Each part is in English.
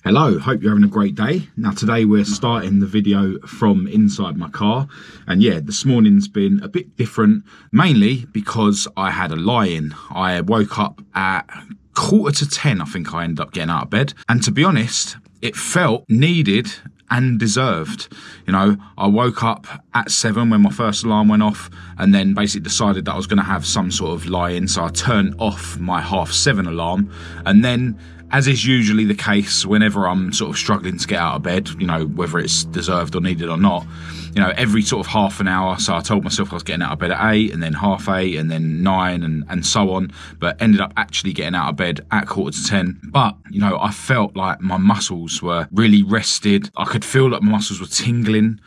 Hello, hope you're having a great day. Now today we're starting the video from inside my car, and yeah, this morning's been a bit different, mainly because I had a lie-in. I woke up at 9:45, I think I ended up getting out of bed, and to be honest, it felt needed and deserved. You know, I woke up at 7 when my first alarm went off, and then basically decided that I was going to have some sort of lie-in, so I turned off my 7:30 alarm, and then, as is usually the case whenever I'm sort of struggling to get out of bed, you know, whether it's deserved or needed or not, you know, every sort of half an hour, so I told myself I was getting out of bed at 8, and then 8:30, and then 9, and so on, but ended up actually getting out of bed at 9:45. But, you know, I felt like my muscles were really rested. I could feel like my muscles were tingling,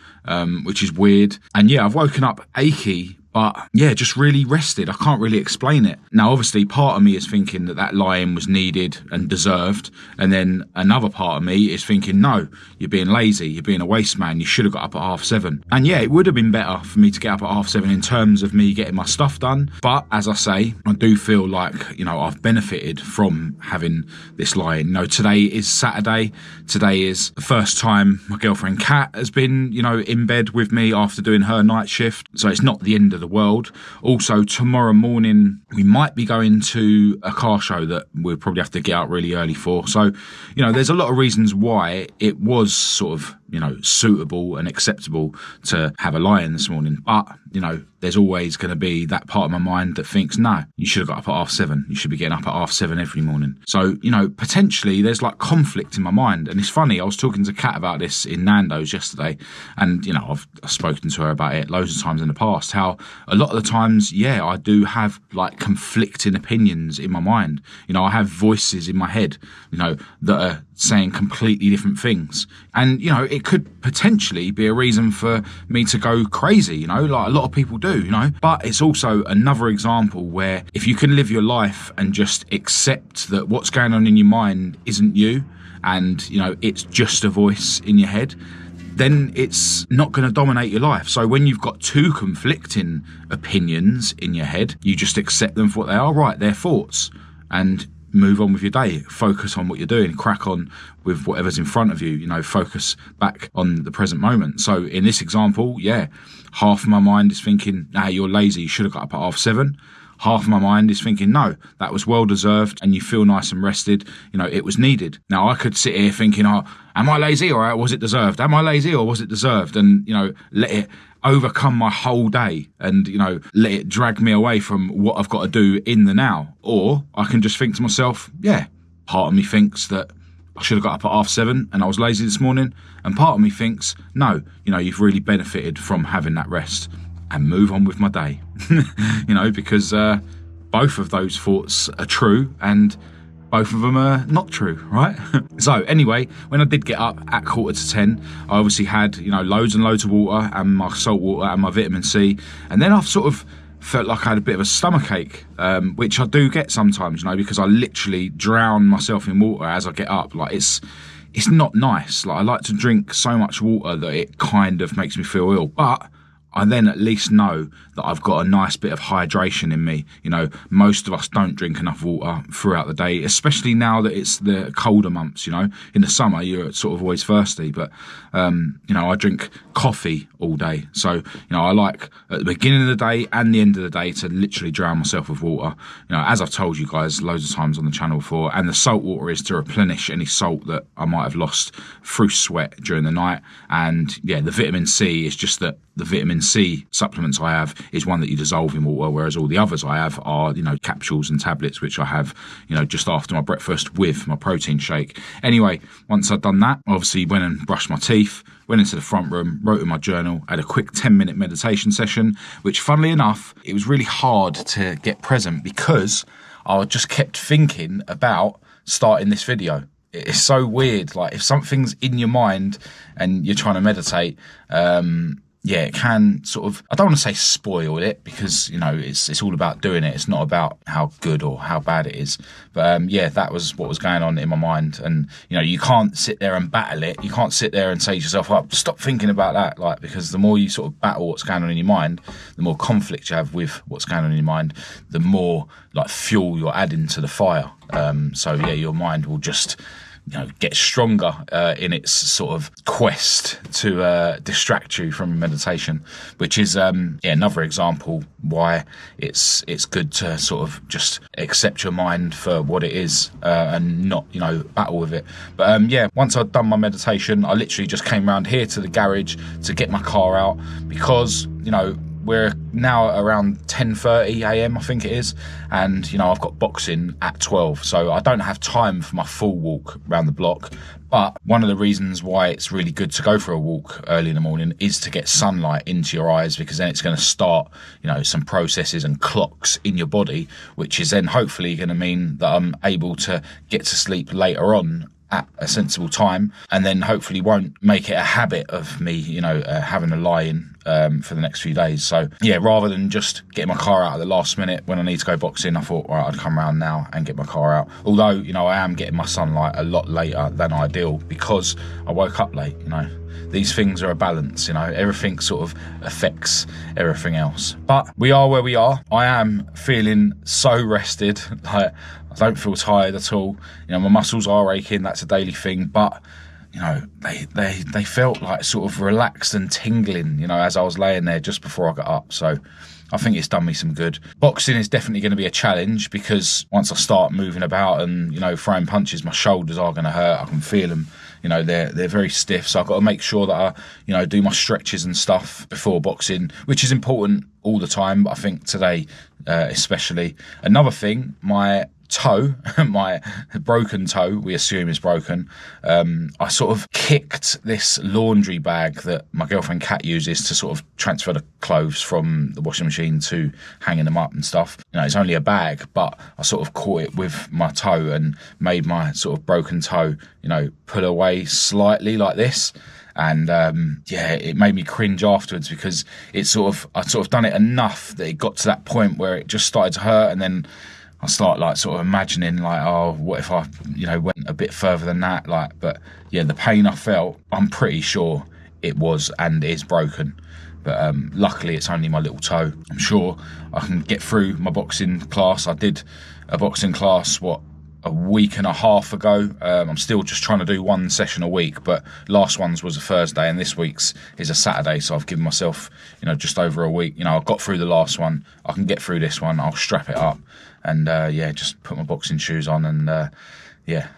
which is weird. And yeah, I've woken up achy, but yeah, just really rested. I can't really explain it. Now, obviously, part of me is thinking that that lie-in was needed and deserved. And then another part of me is thinking, no, you're being lazy. You're being a waste man. You should have got up at 7:30. And yeah, it would have been better for me to get up at 7:30 in terms of me getting my stuff done. But as I say, I do feel like, you know, I've benefited from having this lie-in. You know, today is Saturday. Today is the first time my girlfriend Kat has been, you know, in bed with me after doing her night shift. So it's not the end of the world. Also, tomorrow morning we might be going to a car show that we'll probably have to get out really early for. So, you know, there's a lot of reasons why it was sort of, you know, suitable and acceptable to have a lie-in this morning. But, you know, there's always going to be that part of my mind that thinks, no, you should have got up at 7:30. You should be getting up at 7:30 every morning. So, you know, potentially there's like conflict in my mind. And it's funny, I was talking to Kat about this in Nando's yesterday, and, you know, I've spoken to her about it loads of times in the past, how a lot of the times, yeah, I do have like conflicting opinions in my mind. You know, I have voices in my head, you know, that are saying completely different things. And, you know, it could potentially be a reason for me to go crazy, you know, like a lot of people do, you know. But it's also another example where if you can live your life and just accept that what's going on in your mind isn't you, and, you know, it's just a voice in your head, then it's not going to dominate your life. So when you've got two conflicting opinions in your head, you just accept them for what they are. Right, they're thoughts, and move on with your day. Focus on what you're doing. Crack on with whatever's in front of you. You know, focus back on the present moment. So in this example, yeah, half of my mind is thinking, nah, you're lazy. You should have got up at 7:30. Half of my mind is thinking, no, that was well deserved, and you feel nice and rested. You know, it was needed. Now, I could sit here thinking, oh, am I lazy or was it deserved? Am I lazy or was it deserved? And, you know, let it overcome my whole day and, you know, let it drag me away from what I've got to do in the now. Or I can just think to myself, yeah, part of me thinks that I should have got up at 7:30 and I was lazy this morning. And part of me thinks, no, you know, you've really benefited from having that rest, and move on with my day. You know, because both of those thoughts are true and both of them are not true, right? So anyway, when I did get up at 9:45, I obviously had, you know, loads and loads of water and my salt water and my vitamin C. And then I've sort of felt like I had a bit of a stomach ache, which I do get sometimes, you know, because I literally drown myself in water as I get up. Like it's not nice. Like I like to drink so much water that it kind of makes me feel ill. But I then at least know that I've got a nice bit of hydration in me. You know, most of us don't drink enough water throughout the day, especially now that it's the colder months, you know. In the summer, you're sort of always thirsty, but, you know, I drink coffee all day. So, you know, I like at the beginning of the day and the end of the day to literally drown myself with water. You know, as I've told you guys loads of times on the channel before, and the salt water is to replenish any salt that I might have lost through sweat during the night. And yeah, the vitamin C is just that the vitamin C supplements I have is one that you dissolve in water, whereas all the others I have are, you know, capsules and tablets, which I have, you know, just after my breakfast with my protein shake. Anyway, once I'd done that, obviously went and brushed my teeth, went into the front room, wrote in my journal, had a quick 10-minute meditation session, which funnily enough, it was really hard to get present because I just kept thinking about starting this video. It's so weird. Like if something's in your mind and you're trying to meditate, yeah, it can sort of, I don't want to say spoil it because, you know, it's all about doing it. It's not about how good or how bad it is. But yeah, that was what was going on in my mind. And, you know, you can't sit there and battle it. You can't sit there and say to yourself, oh, stop thinking about that. Like, because the more you sort of battle what's going on in your mind, the more conflict you have with what's going on in your mind, the more like fuel you're adding to the fire. So yeah, your mind will just get stronger in its sort of quest to distract you from meditation, which is another example why it's good to sort of just accept your mind for what it is and not battle with it. But once I'd done my meditation, I literally just came around here to the garage to get my car out, because we're now at around 10:30 a.m. I think it is, and I've got boxing at 12, so I don't have time for my full walk around the block. But one of the reasons why it's really good to go for a walk early in the morning is to get sunlight into your eyes, because then it's going to start some processes and clocks in your body, which is then hopefully going to mean that I'm able to get to sleep later on at a sensible time, and then hopefully won't make it a habit of me having a lie-in for the next few days. So rather than just getting my car out at the last minute when I need to go boxing, I thought, all right, I'd come around now and get my car out. Although I am getting my sunlight a lot later than ideal, because I woke up late. These things are a balance, everything sort of affects everything else. But we are where we are. I am feeling so rested. I don't feel tired at all. My muscles are aching, that's a daily thing, but they felt like sort of relaxed and tingling, as I was laying there just before I got up. So I think it's done me some good. Boxing is definitely going to be a challenge, because once I start moving about and throwing punches, my shoulders are going to hurt. I can feel them. They're very stiff, so I've got to make sure that I do my stretches and stuff before boxing, which is important all the time, but I think today especially. Another thing, my toe, my broken toe, we assume is broken. I sort of kicked this laundry bag that my girlfriend Kat uses to sort of transfer the clothes from the washing machine to hanging them up and stuff. It's only a bag, but I sort of caught it with my toe and made my sort of broken toe, pull away slightly like this. And it made me cringe afterwards, because I'd sort of done it enough that it got to that point where it just started to hurt, and then I start sort of imagining what if I went a bit further than that, but the pain I felt, I'm pretty sure it was and is broken. But luckily it's only my little toe. I'm sure I can get through my boxing class. I did a boxing class a week and a half ago. I'm still just trying to do one session a week, but last one's was a Thursday and this week's is a Saturday, so I've given myself just over a week. I got through the last one, I can get through this one. I'll strap it up and just put my boxing shoes on, and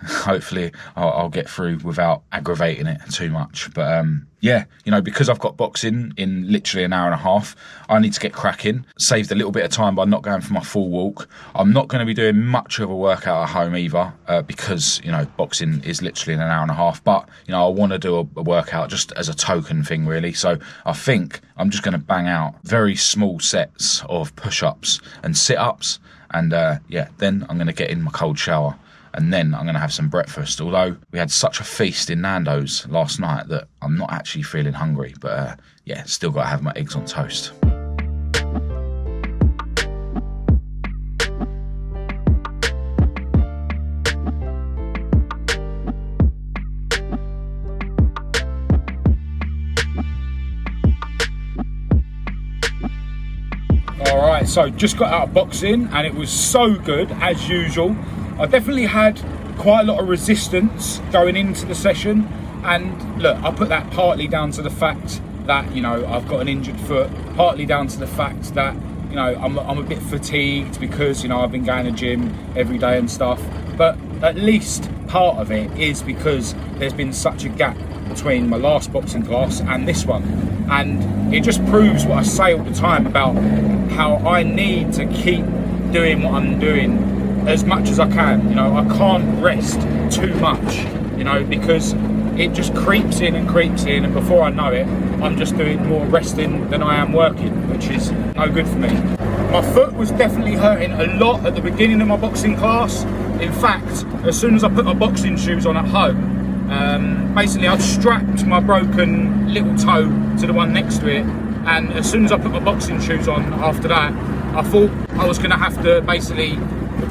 hopefully I'll get through without aggravating it too much. But because I've got boxing in literally an hour and a half, I need to get cracking. Saved a little bit of time by not going for my full walk. I'm not going to be doing much of a workout at home either, because boxing is literally in an hour and a half. But I want to do a workout just as a token thing, really. So I think I'm just going to bang out very small sets of push-ups and sit-ups, and then I'm going to get in my cold shower. And then I'm going to have some breakfast, although we had such a feast in Nando's last night that I'm not actually feeling hungry. But still got to have my eggs on toast. Alright, so just got out of boxing and it was so good as usual. I definitely had quite a lot of resistance going into the session, and look, I put that partly down to the fact that I've got an injured foot, partly down to the fact that I'm a bit fatigued because I've been going to gym every day and stuff. But at least part of it is because there's been such a gap between my last boxing class and this one, and it just proves what I say all the time about how I need to keep doing what I'm doing as much as I can. I can't rest too much, because it just creeps in, and before I know it, I'm just doing more resting than I am working, which is no good for me. My foot was definitely hurting a lot at the beginning of my boxing class. In fact, as soon as I put my boxing shoes on at home, basically I'd strapped my broken little toe to the one next to it, and as soon as I put my boxing shoes on after that, I thought I was going to have to basically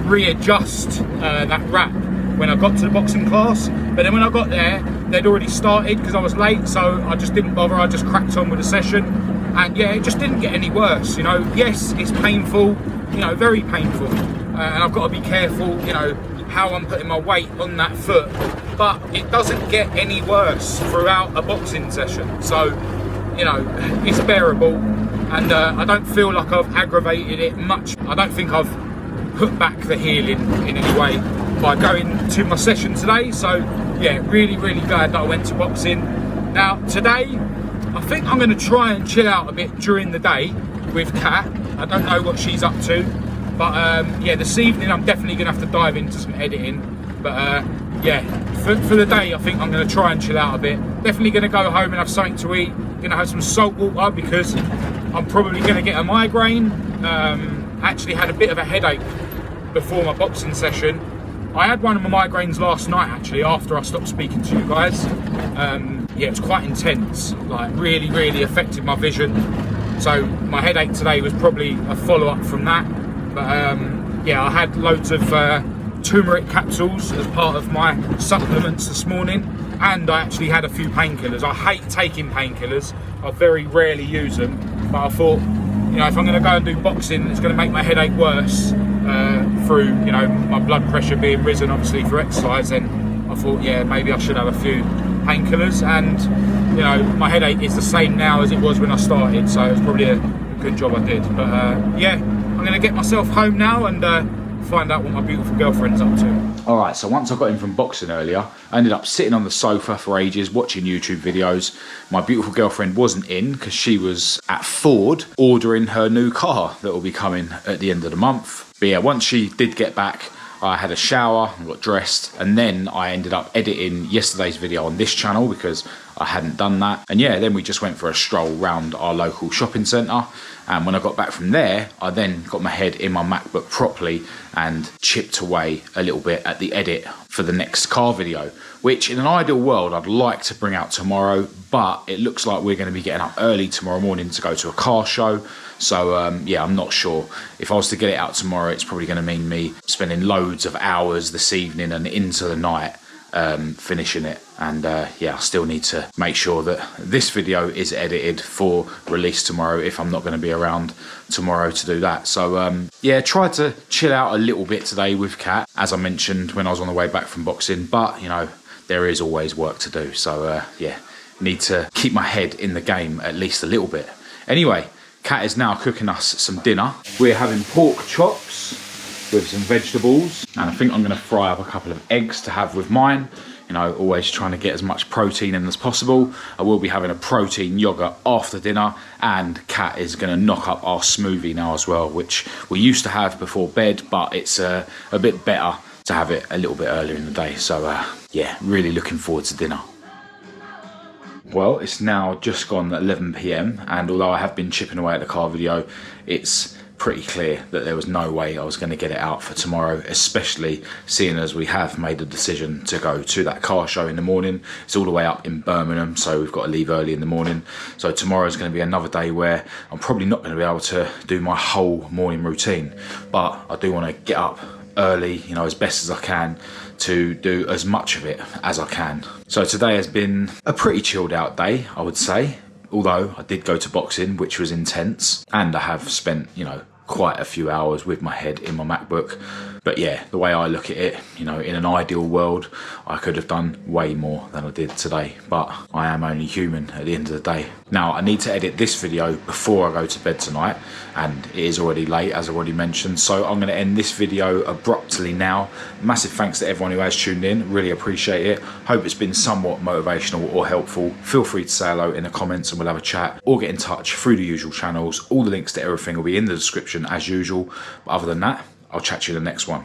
readjust that wrap when I got to the boxing class. But then when I got there, they'd already started because I was late, so I just didn't bother. I just cracked on with the session, and it just didn't get any worse. Yes, it's painful, very painful, and I've got to be careful, how I'm putting my weight on that foot, but it doesn't get any worse throughout a boxing session. So, you know, it's bearable, and I don't feel like I've aggravated it much. I don't think I've put back the healing in any way by going to my session today. So yeah, really glad that I went to boxing. Now today, I think I'm going to try and chill out a bit during the day with Kat. I don't know what she's up to, but yeah, this evening I'm definitely going to have to dive into some editing. But yeah, for the day, I think I'm going to try and chill out a bit. Definitely going to go home and have something to eat. Going to have some salt water because I'm probably going to get a migraine. Actually had a bit of a headache before my boxing session. I had one of my migraines last night, actually, after I stopped speaking to you guys. Yeah, it was quite intense, like really affected my vision. So my headache today was probably a follow-up from that. But yeah, I had loads of turmeric capsules as part of my supplements this morning, and I actually had a few painkillers. I hate taking painkillers. I very rarely use them, but I thought, you know, if I'm going to go and do boxing, it's going to make my headache worse through, you know, my blood pressure being risen, obviously, for exercise. Then I thought, yeah, maybe I should have a few painkillers. And, you know, my headache is the same now as it was when I started, so it's probably a good job I did. But yeah, I'm going to get myself home now and find out what my beautiful girlfriend's up to. All right, so once I got in from boxing earlier, I ended up sitting on the sofa for ages watching YouTube videos. My beautiful girlfriend wasn't in because she was at Ford ordering her new car that will be coming at the end of the month. But yeah, once she did get back, I had a shower, I got dressed, and then I ended up editing yesterday's video on this channel because I hadn't done that. And yeah, then we just went for a stroll round our local shopping centre. And when I got back from there, I then got my head in my MacBook properly and chipped away a little bit at the edit for the next car video, which in an ideal world I'd like to bring out tomorrow, but it looks like we're going to be getting up early tomorrow morning to go to a car show. So yeah, I'm not sure. If I was to get it out tomorrow, it's probably going to mean me spending loads of hours this evening and into the night finishing it. And yeah, I still need to make sure that this video is edited for release tomorrow if I'm not going to be around tomorrow to do that. So yeah, tried to chill out a little bit today with Kat, as I mentioned when I was on the way back from boxing, but you know, there is always work to do. So yeah, need to keep my head in the game at least a little bit. Anyway, Kat is now cooking us some dinner. We're having pork chops with some vegetables, and I think I'm going to fry up a couple of eggs to have with mine. You know, always trying to get as much protein in as possible. I will be having a protein yogurt after dinner, and Kat is going to knock up our smoothie now as well, which we used to have before bed, but it's a bit better to have it a little bit earlier in the day. So yeah, really looking forward to dinner. Well, it's now just gone 11 PM, and although I have been chipping away at the car video, it's pretty clear that there was no way I was going to get it out for tomorrow, especially seeing as we have made a decision to go to that car show in the morning. It's all the way up in Birmingham, so we've got to leave early in the morning. So tomorrow is going to be another day where I'm probably not going to be able to do my whole morning routine, but I do want to get up early, you know, as best as I can to do as much of it as I can. So today has been a pretty chilled out day, I would say. Although I did go to boxing, which was intense, and I have spent, you know, quite a few hours with my head in my MacBook. But yeah, the way I look at it, you know, in an ideal world, I could have done way more than I did today, but I am only human at the end of the day. Now, I need to edit this video before I go to bed tonight, and it is already late, as I already mentioned, so I'm going to end this video abruptly now. Massive thanks to everyone who has tuned in, really appreciate it. Hope it's been somewhat motivational or helpful. Feel free to say hello in the comments and we'll have a chat, or get in touch through the usual channels. All the links to everything will be in the description as usual. But other than that, I'll chat to you in the next one.